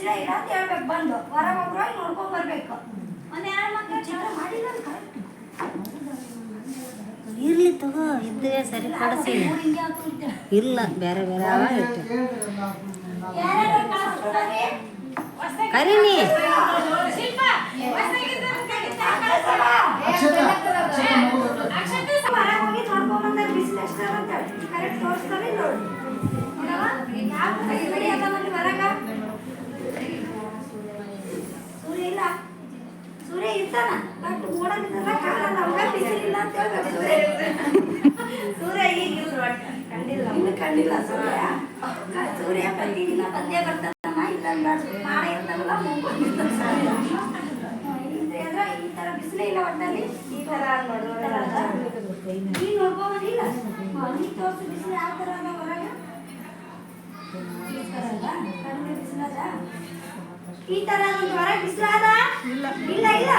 ಬಿಸಿಲ ಇಲ್ಲ ಅಂತ ಹೇಳ್ಬೇಕು. ಬಂದು ಹೊರಗೆ ಹೋಗ್ರೋಗಿ ನೋಡ್ಕೊಂಡ್ ಬರ್ಬೇಕು. ಒಂದು 2 ಮಕ್ಕಳು ಚಿತ್ರ ಮಾಡಿಲ್ಲ ಕರೆಕ್ಟ್ ಇರ್ಲಿ ತಗೋ ಇದ್ದೇ ಸರಿ ಕೊಡಿಸಿ. ಇಲ್ಲ ಬೇರೆ ಬೇರೆ ಅವ ಇಟ್ಟು ಕರೀನಿ ಬಿಸಿಲು ಎಷ್ಟು ಅಂತ ಕರೆಕ್ಟ್ ತೋರಿಸ್ತಾರೆ ನೋಡಿ. ಸೂರ್ಯ ಇಲ್ಲ, ಸೂರ್ಯ ಇರ್ತಾನ ಬಟ್ ಓಡೋದಿಲ್ಲ ಕಾಲ ನಮ್ಗೆ ಬಿಸಿಲಿಲ್ಲ ಅಂತ ಹೇಳ್ಬೇಕು. ಸೂರ್ಯ ಈಗಿಲ್ಲ ಕಂಡಿಲ್ಲ, ಇನ್ನು ಕಂಡಿಲ್ಲ ಸೂರ್ಯ. ಸೂರ್ಯ ಪ್ರತಿದಿನ ಬಂದೇ ಬರ್ತಾನ, ಇಲ್ಲ ನಾಳೆ ಇರ್ತಾನಲ್ಲ ಈ ತರ ಬಿಸಿಲೇ ಇಲ್ಲ ಒಟ್ಟಲ್ಲಿ. ಈ ತರ ನೀ ನೋಡ್ಕೊಂಬಂದಿಲ್ಲ, ನೀ ತೋರಿಸಿ ಬಿಸಿಲು ಯಾವ ತರ ಅದ ಹೊರಗೆ. ಈ ತರ ಹೊರಗೆ ಬಿಸಿಲಾದ ಇಲ್ಲ ಇಲ್ಲ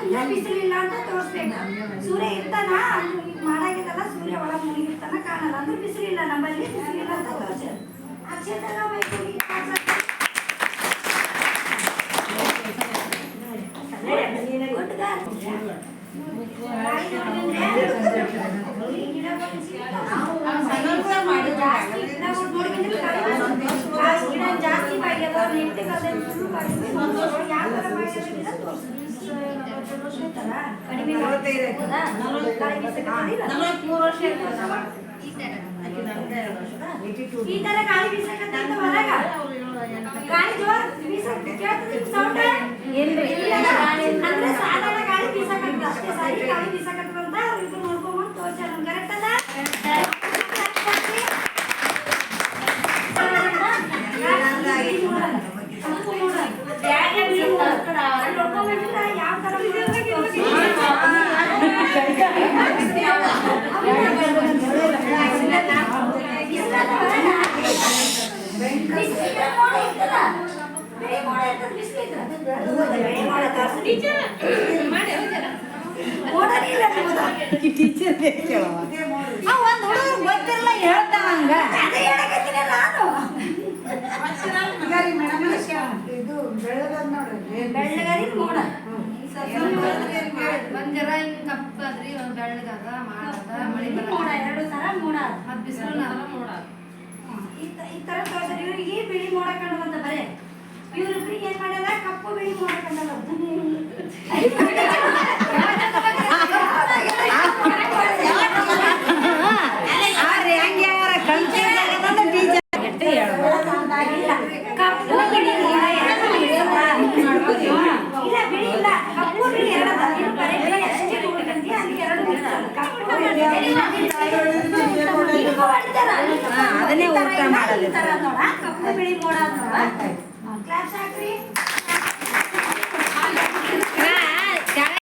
ಅಂದ್ರೆ ಬಿಸಿಲಿಲ್ಲ ಅಂತ ತೋರಿಸ್ಬೇಕು. ಸೂರ್ಯ ಇರ್ತಾನ ಅಲ್ಲಿ ಮಾಡಾಗಿದ್ದಲ್ಲ, ಸೂರ್ಯ ಒಳಗೆ ಮುಳುಗಿರ್ತಾನ ಕಾಣಲ್ಲ ಅಂದ್ರೆ ಬಿಸಿಲಿಲ್ಲ, ನಮ್ಮಲ್ಲಿ ಬಿಸಿಲಿಲ್ಲ ಅಂತ ತೋರಿಸ. ಅಕ್ಷರ ಬೈಕೋಗಿ ಜಾಸ್ತಿ ಬಾಯಿಗೆ ಕಡಿಮೆ ಈ ತರ ಗಾಳಿ ಬೀಸಕತ್ತ ಹೊರಗ ಗಾಳಿ ಜೋರ್ ಸೌಂಡ್ ಅಂದ್ರೆ ಸಾಧಾರಣ ಗಾಳಿ ಬೀಸಕತ್ತ ಅಷ್ಟೇ. ಸರಿ ಗಾಳಿ ಬೀಸಕತ್ತ ಅಂತ ಅವ್ರಿಗೆ ನೋಡ್ಕೊಂಡ್ಬಂದು ತೋರ್ಸಾರ. ಕರೆಕ್ಟ್ ಅದ? ಯಾವ ತರ ಗೊತ್ತಿರಲ್ಲ ಹೇಳ್ತಾವ ಹಂಗ. ಬೆಳ್ಳಗರಿ ಮೋಡ ಒಂದ್ ಜರ ಹಿಂಗ್ ಕಪ್ಪದ್ರಿ, ಒಂದ್ ಬೆಳ್ಳಗದ ಮಾಡದ ಮಳಿ ಮೋಡ, 2 ತರ ಮೋಡ. ಮತ್ ಬಿಸಿಲು ಮೋಡ. ಈ ತರ ತೋರಿಸ್ತಾರೆ. ಇವ್ರಿಗೆ ಬಿಳಿ ಮೋಡ ಕಂಡದಂತ ಬರೇ. ಇವ್ರಿಬ್ರಿಗೆ ಏನ್ ಮಾಡ್ಯಾರ? ಕಪ್ಪು ಬಿಳಿ ಮೋಡ ಕಂಡದ. ಕಪ್ಪು ಬಿಳಿ ಇಲ್ಲ, ಬಿಳಿ ಇಲ್ಲ, ಕಪ್ಪು ಬಿಳಿ ಎರಡದ. ಇನ್ನು ಬರೀ ಬಿಳಿ ಅಷ್ಟೇ ನೋಡ್ಕಂತೀಯ, ಅದಕ್ಕೆ 2 ಅದನ್ನೇ ಊಟ ಮಾಡೋದು. ಕಪ್ಪು ಬಿಳಿ ಮೋಡ ನೋಡ.